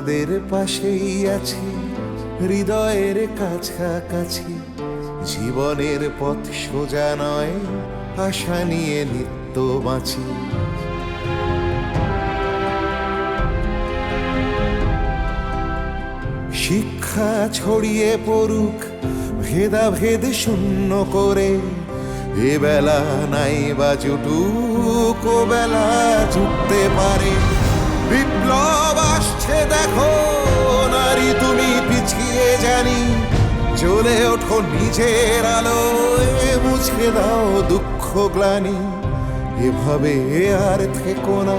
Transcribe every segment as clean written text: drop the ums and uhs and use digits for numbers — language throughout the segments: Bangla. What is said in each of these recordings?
তোমাদের পাশেই আছি, হৃদয়ের কাছাকাছি। জীবনের পথ সোজা নয়, আশা নিয়ে নিত্য বাঁচি। শিক্ষা ছড়িয়ে পড়ুক ভেদাভেদ শূন্য করে, এ বেলা নাই বা জুটুক, ও বেলা জুটতে পারে। বিপ্লব আসছে দেখো নারী, তুমি পিছিয়ে জানি, জ্বলে ওঠো নিজের আলোয়, মুছে দাও দুঃখ গ্লানি। এভাবে আর থেকো না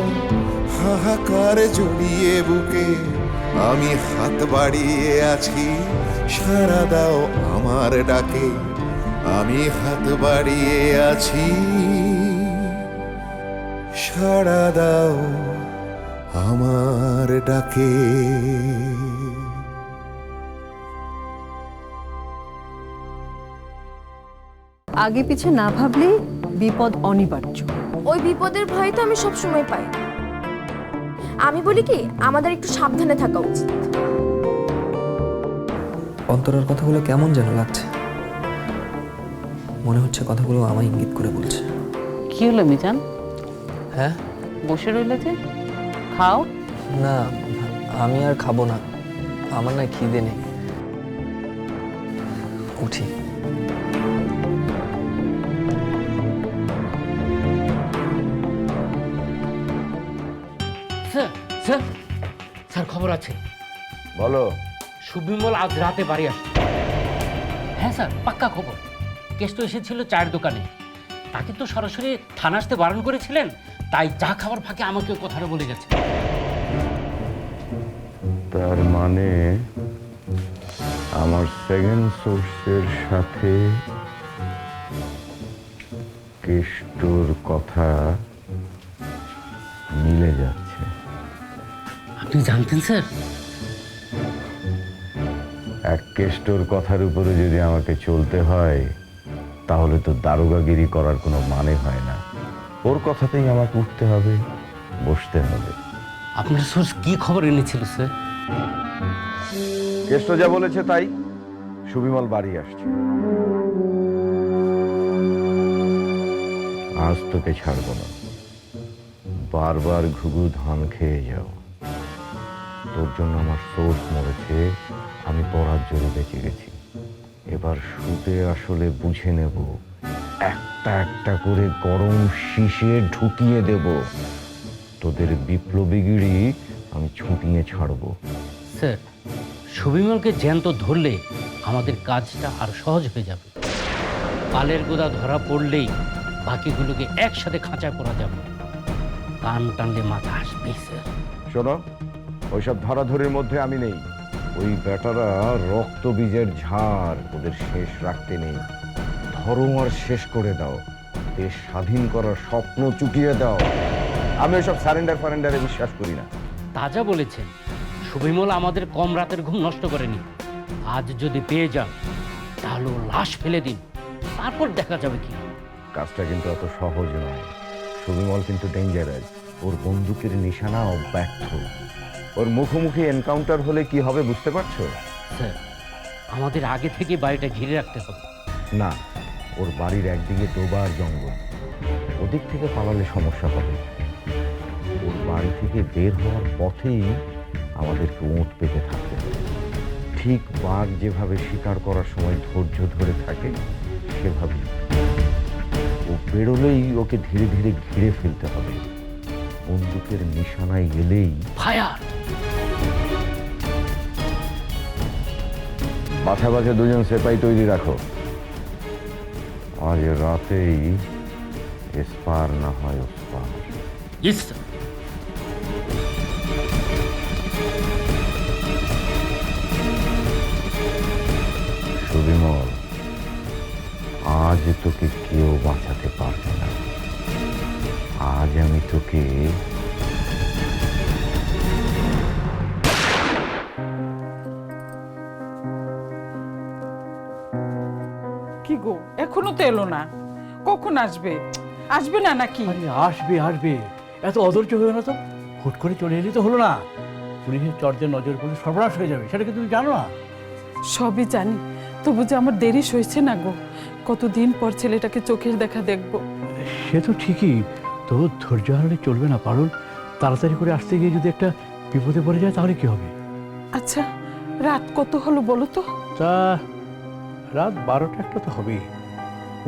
হাহাকার জড়িয়ে বুকে, আমি হাত বাড়িয়ে আছি, সাড়া দাও আমার ডাকে। আমি হাত বাড়িয়ে আছি, সাড়া দাও আমার ডাকে। আগে পিছে না ভাবলেই বিপদ অনিবার্য। ওই বিপদের ভয় তো আমি সব সময় পাই। আমি বলি কি, আমাদের একটু সাবধানে থাকা উচিত। অন্তরের কথাগুলো কেমন যেন লাগছে, মনে হচ্ছে কথাগুলো আমায় ইঙ্গিত করে বলছে। কি হলো মিজান, হ্যাঁ? বসে রইলে যে? খাও। না, আমি আর খাবো না, আমার না খিদে নেই। উঠি। স্যার স্যার স্যার, খবর আছে। বলো। সুবিমল আজ রাতে বাড়ি আসছে। হ্যাঁ স্যার, পাক্কা খবর। কেষ্ট এসেছিল চায়ের দোকানে, তাকে তো সরাসরি থানা আসতে বারণ করেছিলেন, তাই চা খাবার ফাঁকে আমাকে কথাটা বলে গেছে। তার মানে আমার সেকেন্ড সোর্সের সাথে কেষ্টর কথা মিলে যাচ্ছে। আপনি জানতেন স্যার? এক কেষ্টর কথার উপরে যদি আমাকে চলতে হয়, তাহলে তো দারোগাগিরি করার কোনো মানে হয় না। ওর কথাতেই আমাকে উঠতে হবে, বসতে হবে। আপনার সোর্স কি খবর এনেছিল স্যার? কেষ্ট যা বলেছে তাই, সুবিমল বাড়ি আসছে। আজ তোকে ছাড়বো না, বারবার ঘুঘু ধান খেয়ে যাও। তোর জন্য আমার সোর্স মরেছে, আমি পড়ার জোরে বেঁচে গেছি। এবার শুতে আসলে বুঝে নেব, একটা একটা করে গরম শীষে ঢুকিয়ে দেব। তোদের বিপ্লবীগিরি আমি ছুটিয়ে ছাড়বো। স্যার, সুবিমলকে জ্যান্ত ধরলে আমাদের কাজটা আর সহজ হয়ে যাবে। পালের গোদা ধরা পড়লেই বাকিগুলোকে একসাথে খাঁচায় পড়া যাবে। কান টানলে মাথা আসবে স্যার। শোনো, ওইসব ধরাধরির মধ্যে আমি নেই। ওই বেটারা রক্ত বীজের ঝাড়, ওদের শেষ রাখতে নেই। ধরো আর শেষ করে দাও, দেশ স্বাধীন করার স্বপ্ন চুকিয়ে দাও। আমি ওইসব সারেন্ডারে বিশ্বাস করি না। তাজা বলেছেন, সুবিমল আমাদের কম রাতের ঘুম নষ্ট করেনি। আজ যদি পেয়ে যান, তাহলে ওর লাশ ফেলে দিন, তারপর দেখা যাবে কি। কাজটা কিন্তু অত সহজ নয়। সুবিমল কিন্তু ডেঞ্জারাস, ওর বন্দুকের নিশানা অব্যর্থ। ওর মুখোমুখি এনকাউন্টার হলে কি হবে বুঝতে পারছো? স্যার, আমাদের আগে থেকে বাড়িটা ঘিরে রাখতে হবে। না, ওর বাড়ির একদিকে ডোবার জঙ্গল, ওদিক থেকে পালালে সমস্যা হবে। ওর বাড়ি থেকে বের হওয়ার পথেই আমাদেরকে ওঁত পেতে থাকতে হবে। ঠিক বাঘ যেভাবে শিকার করার সময় ধৈর্য ধরে থাকে, সেভাবে ও বেরোলেই ওকে ধীরে ধীরে ঘিরে ফেলতে হবে। বন্দুকের নিশানায় এলেই ফায়ার। মাথা বাজে দুজন সেপাই তৈরি রাখো। আজ রাতেই এসপার না হয় ওসপার। Yes sir. সুবিমল, আজ তোকে কেউ বাঁচাতে পারবে না। আজ আমি তোকে কি গো, এখনো তো এলো না? কখন আসবে? আসবে না নাকি? আসবে আসবে, এত অধৈর্য হয়ে না তো, হুট করে চলে এলি তো হলো না। পুলিশের চর্যার নজর পড়লে সর্বনাশ হয়ে যাবে, সেটা কি তুমি জানো না? সবই জানি, তবু যে আমার দেরি সইছে না গো। কতদিন পর ছেলেটাকে চোখের দেখা দেখবো। সে তো ঠিকই, তো ধৈর্য হারালে চলবে না পারুল। তাড়াতাড়ি করে আসতে গিয়ে যদি একটা বিপদে পড়ে যায় তাহলে কি হবে? আচ্ছা, রাত কত হলো বলো তো? তা রাত 12টা একটা তো হবেই।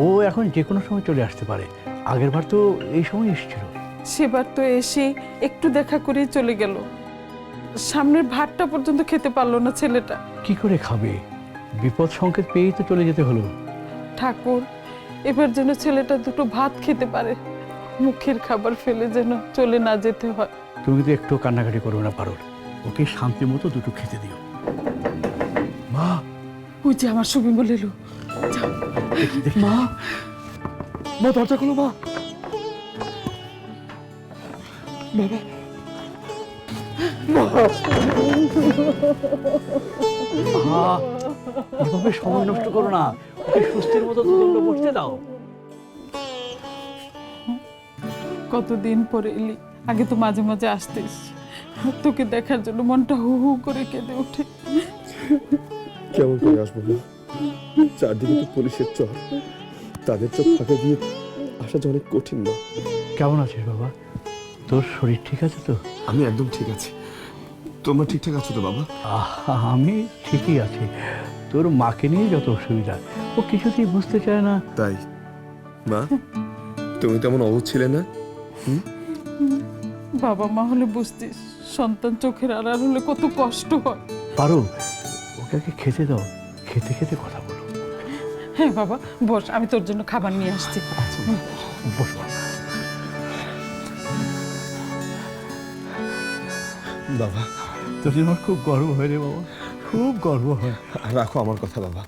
ও এখন যে কোনো সময় চলে আসতে পারে। আগের বার তো এই সময় এসেছিল। সেবার তো এসে একটু দেখা করেই চলে গেল। সামনের ভাতটা পর্যন্ত খেতে পারলো না ছেলেটা। কি করে খাবে? বিপদ সংকেত পেয়েই তো চলে যেতে হলো। ঠাকুর, এবার যেন ছেলেটা দুটো ভাত খেতে পারে, মুখের খাবার ফেলে যেন চলে না যেতে হয়। তুমি তো একটু কান্নাকাটি করবে না পারুল, ওকে শান্তি মতো দুটো খেতে দিও। মা, ওই যে আমার সুবিমল এলো। মা, মা দরজা খোলো মা। মা, এভাবে সময় নষ্ট করো না, ওকে সুস্থের মতো দুদণ্ড বসতে দাও। কতদিন পরে এলি, আগে তো মাঝে মাঝে আসতিস। তোকে দেখার জন্য মনটা হু হু করে কেঁদে ওঠে। কেমন করে আসবো না? চারদিকে তো পুলিশের চর, তাদের চোখ ফাঁকা দিয়ে আসা যে অনেক কঠিন না। কেমন আছিস বাবা? তোর শরীর ঠিক আছে তো? আমি একদম ঠিক আছি। তোমরা ঠিকঠাক আছো তো বাবা? আমি ঠিকই আছি। তোর মাকে নিয়ে যত অসুবিধা, ও কিছুতেই বুঝতে চায় না। তাই মা, তুমি তেমন অবুঝ ছিলে না? বাবা মা হলে বুঝতিস, সন্তান চোখের আড়াল হলে কত কষ্ট হয়। পারো, ওকে আগে খেতে দাও, খেতে খেতে কথা বলো। হ্যাঁ বাবা, বস, আমি তোর জন্য খাবার নিয়ে আসছি। বসো। বাবা, তোর জন্য আমার খুব গর্ব হয় রে বাবা, খুব গর্ব হয়। রাখো আমার কথা বাবা।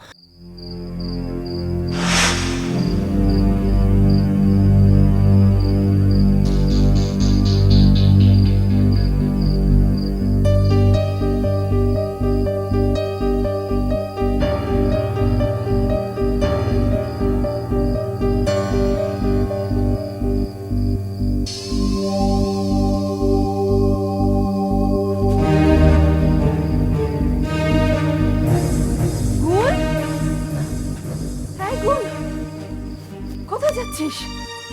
কোথায় যাচ্ছিস?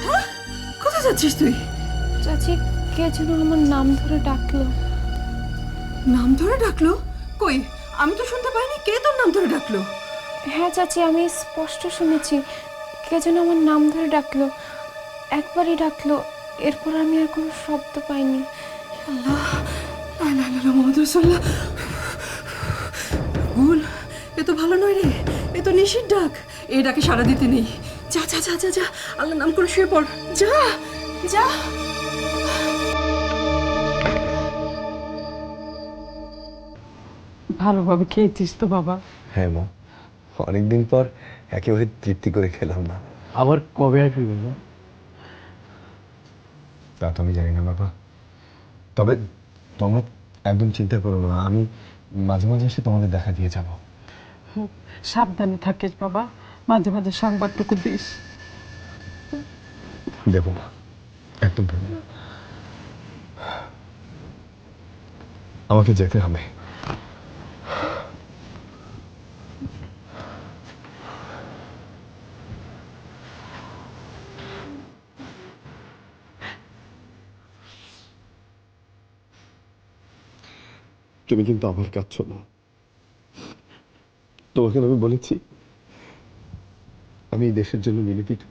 হ্যাঁ? কোথায় যাচ্ছিস তুই? চাচি, কে যেন আমার নাম ধরে ডাকলো। নাম ধরে ডাকলো? কই, আমি তো শুনতে পাইনি। কে তোর নাম ধরে ডাকলো? হ্যাঁ চাচি, আমি স্পষ্ট শুনেছি কে যেন আমার নাম ধরে ডাকলো। একবারই ডাকলো, এরপর আমি আর কোনো শব্দ পাইনি। আল্লাহ, লা ইলাহা ইল্লাল্লাহ মুহাম্মাদুর রাসূলুল্লাহ। ভুল, এ তো ভালো নয় রে, এ তো নিশির ডাক। এই ডাকে সাড়া দিতে নেই। যা যা যা যা যা, আল্লাহর নাম করে শুয়ে পড়। যা যা। ভালোভাবে খেয়েছিস তো বাবা? হ্যাঁ মা, অনেকদিন পর একেবারে তৃপ্তি করে খেলাম না। আবার কবে আসবি বাবা? তা তো আমি জানি না বাবা, তবে তোমরা একদম চিন্তা করো না, আমি মাঝে মাঝে এসে তোমাদের দেখা দিয়ে যাব। সাবধানে থাকিস বাবা, মাঝে মাঝে সংবাদটুকু দিস। দেবো না, একদম দেবো না। আমাকে যেতে হবে। তুমি কিন্তু আবার কাঁদছো না। তোমাকে আমি বলেছি আমি এই দেশের জন্য নিবেদিত।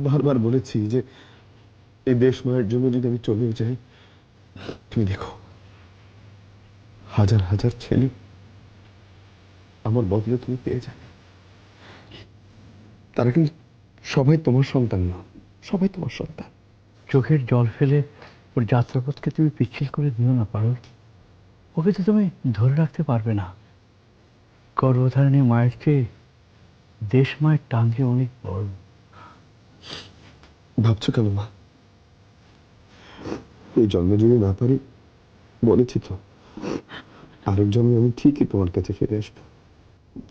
বারবার বলেছি যে এই দেশ মায়ের জন্য যদি আমি চলে যাই, তুমি দেখো হাজার হাজার ছেলে আমার বদলে তুমি পেয়ে যাবে। তারা কিন্তু সবাই তোমার সন্তান না, সবাই তোমার সন্তান। চোখের জল ফেলে ওর যাত্রাপথকে তুমি পিচ্ছিল করে দিও না পারো। ওকে তো তুমি ধরে রাখতে পারবে না। গর্ভধারিণী মায়ের চেয়ে দেশ মায়ের টান যে অনেক বড়। ভাবছো কেন মা? এই জন্মে যদি না পারি, বলেছি তো আরেক জন্মে আমি ঠিকই তোমার কাছে ফিরে আসবো।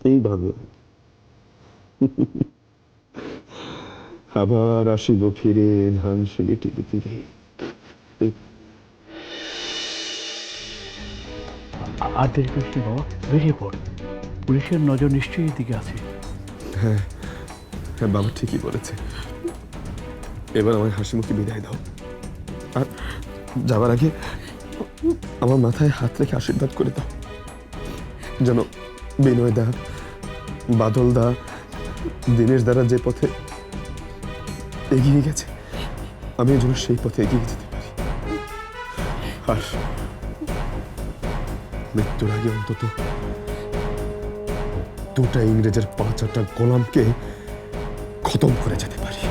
এইভাবে আবার আসিব ফিরে ধান সিঁড়িটি ফিরে। আর দেরি করিস নি বাবা, বেরিয়ে পড়। পুলিশের নজর নিশ্চয়ই এদিকে আছে। হ্যাঁ হ্যাঁ, বাবা ঠিকই বলেছে। এবার আমার হাসি মুখে বিদায় দাও, আর যাবার আগে আমার মাথায় হাত রেখে আশীর্বাদ করে দাও, যেন বিনয় দা, বাদল দা, দিনেশ দ্বারা যে পথে এগিয়ে গেছে, আমি যেন সেই পথে এগিয়ে যেতে পারি। আর মৃত্যুর আগে অন্তত দুটা ইংরেজের 5-8টা গোলামকে খতম করে যেতে পারি।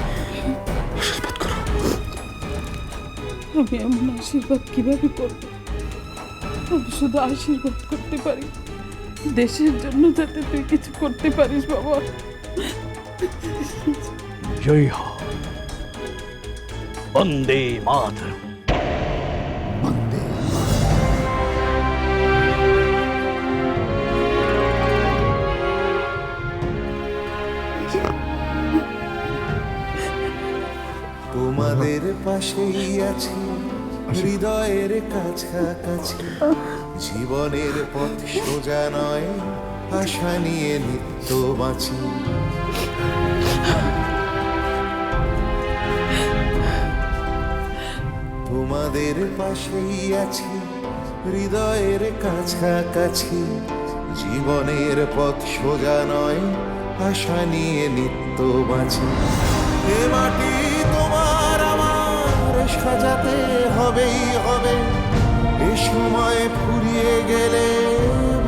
আশীর্বাদ করো। আমি এমন আশীর্বাদ কিভাবে করব? আমি শুধু আশীর্বাদ করতে পারি দেশের জন্য, যাতে তুই কিছু করতে পারিস বাবা। জয় হ, বন্দে মাতরম। তোমাদের পাশেই আছি, হৃদয়ের কাছাকাছি, জীবনের পথ সোজা নয়, আশা নিয়ে নিত্য বাঁচি। তোমাদের পাশেই আছি, হৃদয়ের কাছাকাছি, জীবনের পথ সোজা নয়, আশা নিয়ে নিত্য বাঁচি। এ মাটি তোমার আমার সাজাতে হবেই হবে, এ সময় ফুরিয়ে গেলে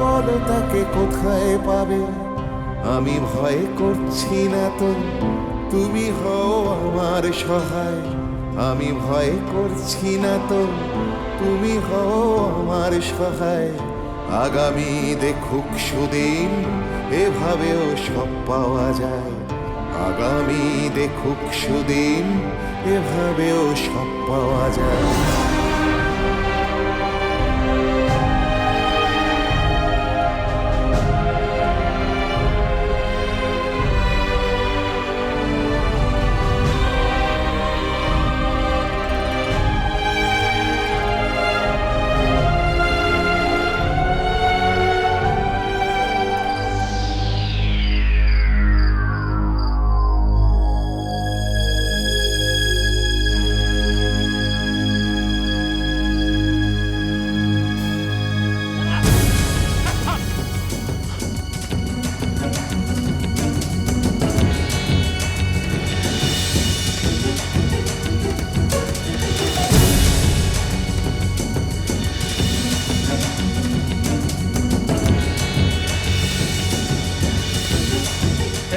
বলো তাকে কোথায় পাবে। আমি ভয় করছি না তো, তুমি হও আমার সহায়। আমি ভয় করছি না তো, তুমি হও আমার সহায়। আগামী দেখুক সুদিন, এভাবেও সব পাওয়া যায়। আগামী দেখুক সুদিন, এভাবেও সব পাওয়া যায়।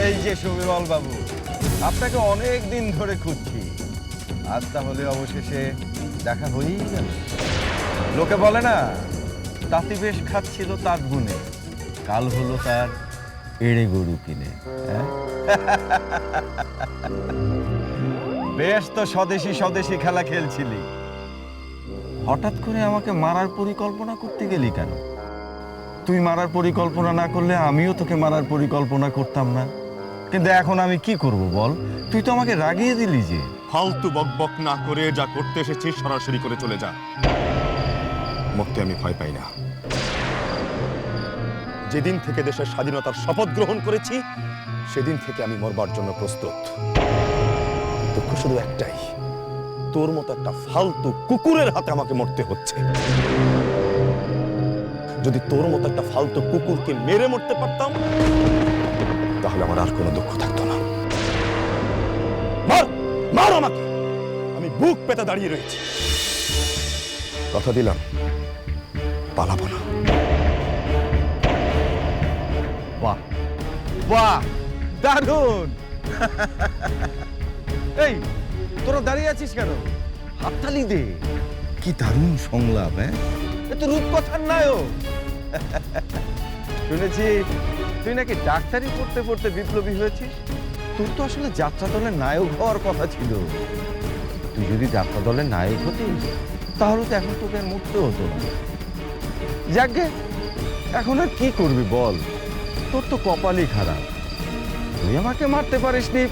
এই যে সুবিমল বাবু, আপনাকে অনেক দিন ধরে খুঁজছি, আজ তাহলে অবশেষে দেখা হয়েই গেল। লোকে বলে না, তাঁতি বেশ খাচ্ছিল তার গুণে, কাল হলো তার এড়ে গরু কিনে। হ্যাঁ? বেশ তো স্বদেশি স্বদেশি খেলা খেলছিলি, হঠাৎ করে আমাকে মারার পরিকল্পনা করতে গেলি কেন? তুই মারার পরিকল্পনা না করলে আমিও তোকে মারার পরিকল্পনা করতাম না। কিন্তু এখন আমি কি করব বল? তুই তো আমাকে রাগিয়ে দিলি যে। ফালতু বকবক না করে যা করতে এসেছিস সরাসরি করে চলে যা। মরতে আমি ভয় পাই না। যেদিন থেকে দেশের স্বাধীনতার শপথ গ্রহণ করেছি, সেদিন থেকে আমি মরবার জন্য প্রস্তুত। দুঃখ শুধু একটাই, তোর মতো একটা ফালতু কুকুরের হাতে আমাকে মরতে হচ্ছে। যদি তোর মতো একটা ফালতু কুকুরকে মেরে মরতে পারতাম, তাহলে আমার আর কোনো দুঃখ থাকতো না। মার মার আমাকে, আমি বুক পেতে দাঁড়িয়ে রয়েছি। কথা দিলাম, পালাবো না। বাহ বাহ, দারুণ! এই, তোরা দাঁড়িয়ে আছিস কেন? হাততালি দে। কি দারুণ সংলাপ! হ্যাঁ, এ তো রূপকথার নায়ক। শুনেছি তুই নাকি ডাক্তারি পড়তে পড়তে বিপ্লবী হয়েছিস। তোর তো আসলে যাত্রা দলের নায়ক হওয়ার কথা ছিল। তুই যদি যাত্রা দলের নায়ক হতিস, তাহলে তো এখন তোকে আর মরতে হতো না। যাকগে, এখন আর কি করবি বল? তোর তো কপালই খারাপ, তুই আমাকে মারতে পারিসনি,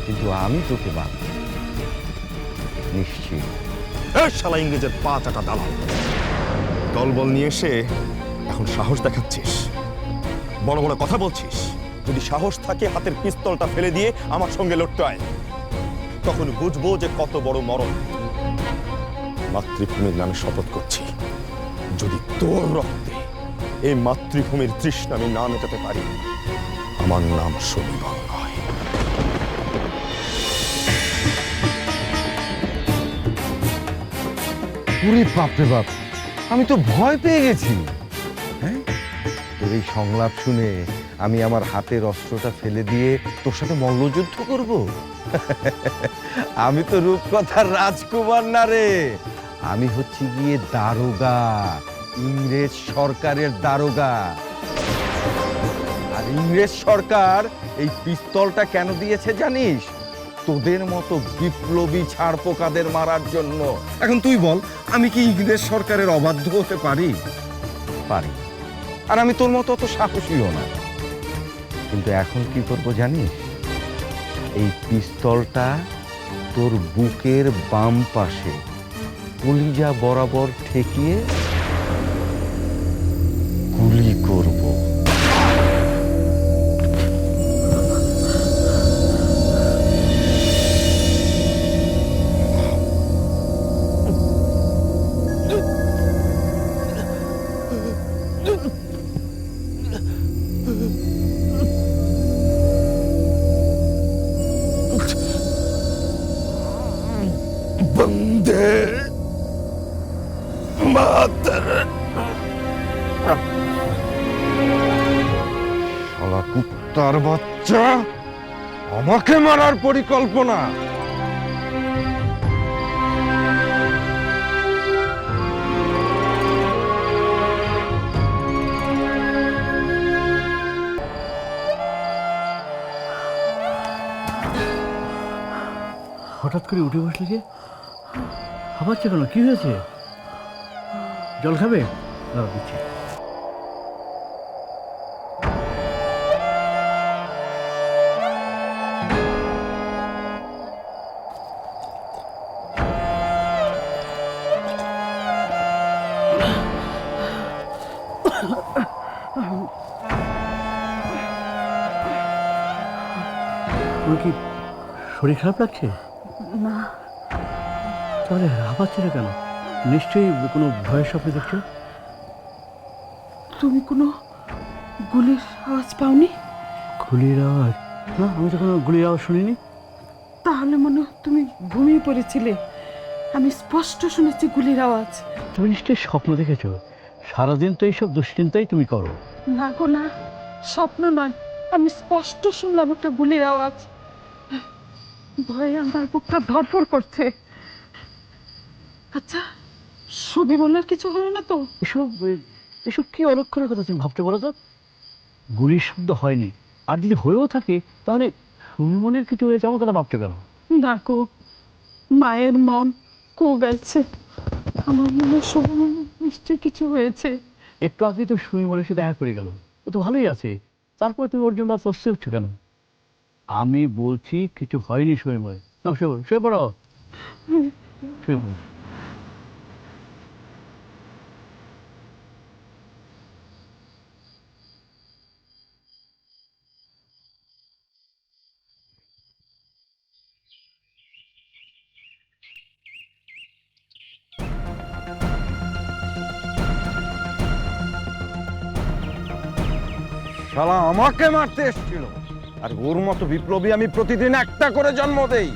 কিন্তু আমি তোকে মার নিশ্চিত। শালা ইংরেজের 5-8টা দালাল, দলবল নিয়ে এসে এখন সাহস দেখাচ্ছিস, বড় বড় কথা বলছিস। যদি সাহস থাকে হাতের পিস্তলটা ফেলে দিয়ে আমার সঙ্গে লড়তে হয়, তখন বুঝবো যে কত বড় মরণ। মাতৃভূমির নামে শপথ করছি, যদি তোর রক্তে এই মাতৃভূমির তৃষ্ণা আমি না মেটাতে পারি, আমার নাম শনিবার নয়। পুরি বাপরে বাপ, আমি তো ভয় পেয়ে গেছি। হ্যাঁ, তোর এই সংলাপ শুনে আমি আমার হাতের অস্ত্রটা ফেলে দিয়ে তোর সাথে মল্লযুদ্ধ করব? আমি তো রূপকথার রাজকুমার না রে, আমি হচ্ছি গিয়ে দারোগা, ইংরেজ সরকারের দারোগা। আর ইংরেজ সরকার এই পিস্তলটা কেন দিয়েছে জানিস? তোদের মতো বিপ্লবী ছাড়পোকাদের মারার জন্য। এখন তুই বল, আমি কি ইংরেজ সরকারের অবাধ্য হতে পারি? পারি। আর আমি তোর মতো অত সাহসীও না। কিন্তু এখন কি করবো জানিস? এই পিস্তলটা তোর বুকের বাম পাশে কলিজা বরাবর ঠেকিয়ে গুলি করব। বন্দে মাতরম। শালা কুত্তার বাচ্চা, আমাকে মারার পরিকল্পনা! হঠাৎ করে উঠে বসলে যে, হাঁপাচ্ছে কেন? কি হয়েছে? জল খাবে? দাঁড়াও দিচ্ছি। তোমার কি শরীর খারাপ লাগছে? না। তাহলে হাঁপাচ্ছে না কেন? নিশ্চয়ই কোনো ভয়ের স্বপ্ন দেখছো। তুমি কোনো গুলির আওয়াজ পাওনি? গুলির আওয়াজ? না, আমি তো কোনো গুলির আওয়াজ শুনিনি। তাহলে মনে হয় তুমি ঘুমিয়ে পড়েছিলে। আমি স্পষ্ট শুনেছি গুলির আওয়াজ। তুমি নিশ্চয়ই স্বপ্ন দেখেছো। সারাদিন তো এইসব দুশ্চিন্তাই তুমি করো। না গো না, স্বপ্ন নয়, আমি স্পষ্ট শুনলাম একটা গুলির আওয়াজ। ভয়ে আমার বুকটা ধরফর করছে। আচ্ছা, সুবিমলের কিছু হলো না তো? এসব এসব কি অলক্ষণের কথা তুমি ভাবতে বলো তো? গুলির শব্দ হয়নি, আর যদি হয়েও থাকে তাহলে সুমনের কিছু হয়েছে আমার কথা ভাবতে কেন? না গো, মায়ের মন কো গেছে। আমার মনে হয় সুবিমল নিশ্চয়ই কিছু হয়েছে। একটু আগে তো সুমনের সাথে দেখা করে গেল, ও তো ভালোই আছে। তারপরে তুমি ওর জন্য প্রস্তুত হচ্ছ কেন? আমি বলছি কিছু হয়নি সুময়। না, শুয়ে পড়ো, শুয়ে পড়ো। শালা আমাকে মারতে এসেছিল, আর ওর মতো বিপ্লবী আমি প্রতিদিন একটা করে জন্ম দেই।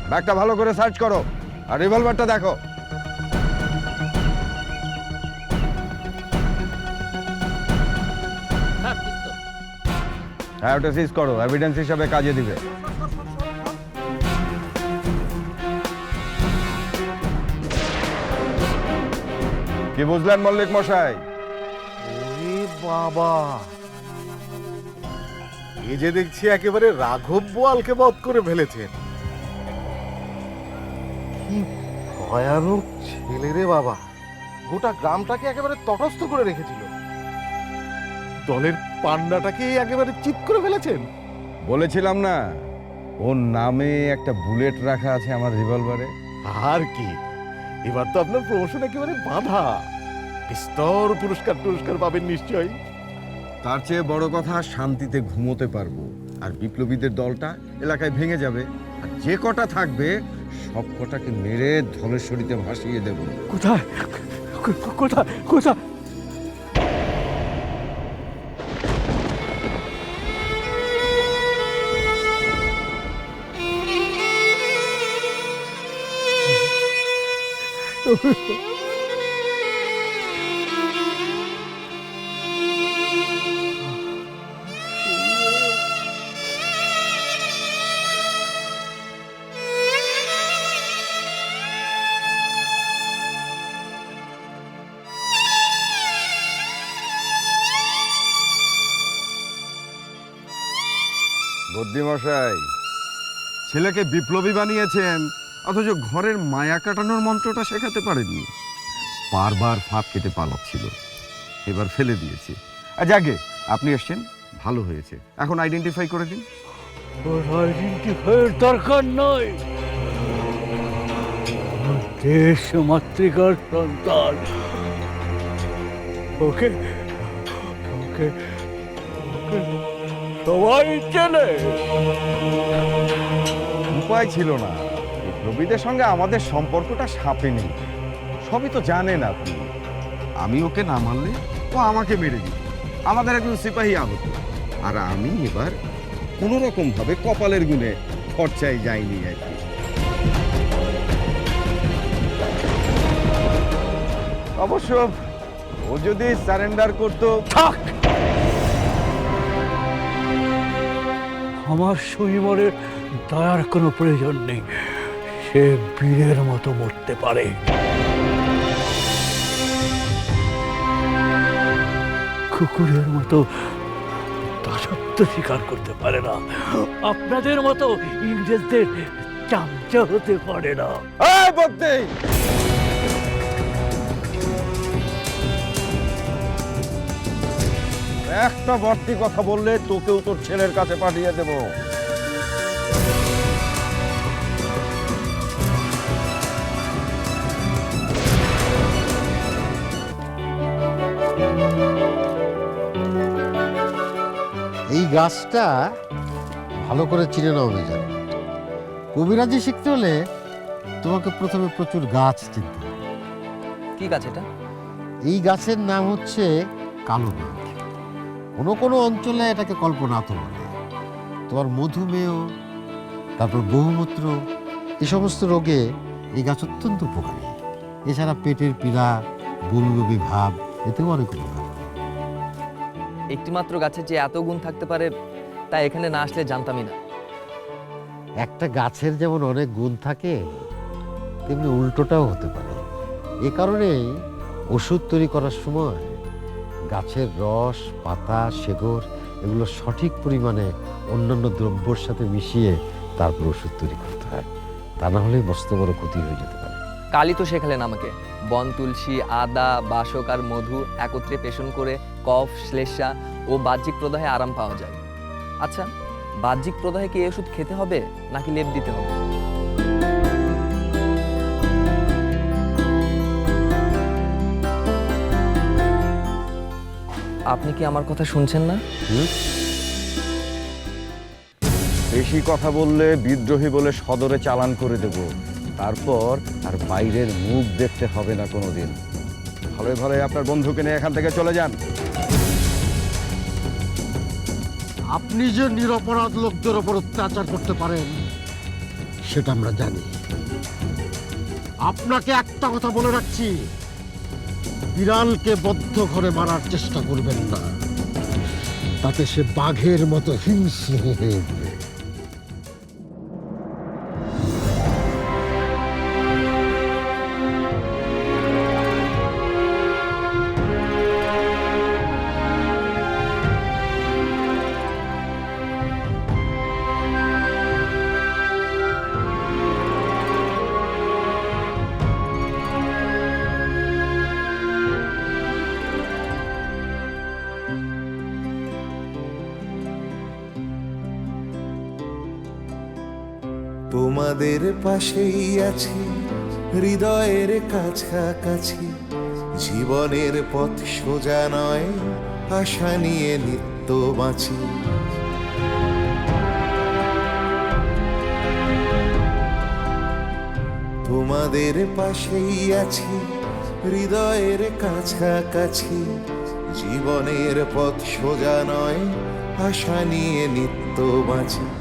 ব্যাগটা ভালো করে সার্চ করো, আর রিভলভারটা দেখো। হ্যাঁ, ওটা সিজ করো, এভিডেন্স হিসাবে কাজে দিবে। কি বুঝলেন মল্লিক মশাই? ওরে বাবা, এ যে দেখছি একেবারে রাঘব বোয়ালকে বধ করে ফেলেছেন। কি ভয়ানক ছেলে রে বাবা, গোটা গ্রামটাকে একেবারে তটস্থ করে রেখেছিল। দলের পান্ডাটাকে একেবারে চিৎ করে ফেলেছেন। বলেছিলাম না, ওর নামে একটা বুলেট রাখা আছে আমার রিভলভারে। আর কি, এবার তো আপনার প্রমোশন একেবারে বাধা। বিস্তর পুরস্কার পাবেন নিশ্চয়ই। তার চেয়ে বড় কথা, শান্তিতে ঘুমোতে পারবো। আর বিপ্লবীদের দলটা এলাকায় ভেঙে যাবে, আর যে কটা থাকবে সব কটাকে মেরে ধলেশ্বরীতে ভাসিয়ে দেব। কোথায় কোথায় কোথায়? বুদ্ধিমশাই, ছেলেকে বিপ্লবী বানিয়েছেন, অথচ ঘরের মায়া কাটানোর মন্ত্রটা শেখাতে পারেননি। বারবার ফাঁদ কেটে পালাচ্ছিল, এবার ফেলে দিয়েছি। আর যাকে আপনি এসছেন, ভালো হয়েছে। এখন আইডেন্টিফাই করে দিন। ওর আইডেন্টিফাইয়ের দরকার নয়। দেশ মাতৃকার সন্তান। ওকে ওকে ওকে সবাই চেনে। উপায় ছিল না, বিপ্লবীদের সঙ্গে আমাদের সম্পর্কটা সাপেনি। সবই তো জানেন আপনি। আমি ওকে না মারলে ও আমাকে মেরে দিত। আমাদের একজন সিপাহী আহত, আর আমি এবার কোনো রকম ভাবে কপালের গুণে খরচায় যাইনি আর কি। অবশ্য ও যদি সারেন্ডার করতো। থাক, আমার সুইমরের দয়ার কোনো প্রয়োজন নেই। সে বীরের মতো মরতে পারে। কুকুরের মতো দাসত্ব স্বীকার করতে পারে না। আপনাদের মতো ইংরেজদের চামচা হতে পারে না। একটা বাড়তি কথা বললে তোকেও তোর ছেলের কাছে পাঠিয়ে দেব। এই গাছটা ভালো করে চিনে নাও মিজান। কবিরাজি শিখতে হলে তোমাকে প্রথমে প্রচুর গাছ চিনতে হবে। কি গাছ এটা? এই গাছের নাম হচ্ছে কালো নাগ। কোনো কোনো অঞ্চলে এটাকে কল্পনাত বলে। তোমার মধুমেহ, তারপর বহুমূত্র, এই সমস্ত রোগে এই গাছ অত্যন্ত উপকারী। এছাড়া পেটের পীড়া, বুলবুলি ভাব, এতেও অনেক উপকার। একটিমাত্র গাছের যে এত গুণ থাকতে পারে তা এখানে না আসলে জানতামই না। একটা গাছের যেমন অনেক গুণ থাকে, তেমনি উল্টোটাও হতে পারে। এ কারণেই ওষুধ তৈরি করার সময় গাছের রস, পাতা, শেকড় এগুলো সঠিক পরিমাণে অন্যান্য দ্রব্যর সাথে মিশিয়ে তারপর ওষুধ তৈরি করতে হয়। তা না হলে মস্ত বড় ক্ষতি হয়ে যেতে পারে। কালই তো শেখালেন আমাকে বন তুলসী, আদা, বাসক আর মধু একত্রে পেষণ করে কফ, শ্লেষ্মা ও বাহ্যিক প্রদাহে আরাম পাওয়া যায়। আচ্ছা, বাহ্যিক প্রদাহে কি এই ওষুধ খেতে হবে নাকি লেপ দিতে হবে? আপনি কি আমার কথা শুনছেন না? বেশি কথা বললে বিদ্রোহী বলে সদরে চালান করে দেব। তারপর আর বাইরের মুখ দেখতে হবে না কোনোদিন। ভালো ভালো আপনার বন্ধুকে নিয়ে এখান থেকে চলে যান। আপনি যে নিরপরাধ লোকদের ওপর অত্যাচার করতে পারেন সেটা আমরা জানি। আপনাকে একটা কথা বলে রাখছি, বিড়ালকে বদ্ধ ঘরে মারার চেষ্টা করবেন না, তাতে সে বাঘের মতো হিংস্র হয়ে উঠবে। তোমাদের পাশেই আছি, হৃদয়ের কাছাকাছি, জীবনের পথ সোজা নয়, আশা নিয়ে নিত্য বাঁচি। তোমাদের পাশেই আছি, হৃদয়ের কাছাকাছি। জীবনের পথ সোজা নয়, আশা নিয়ে নিত্য বাঁচি।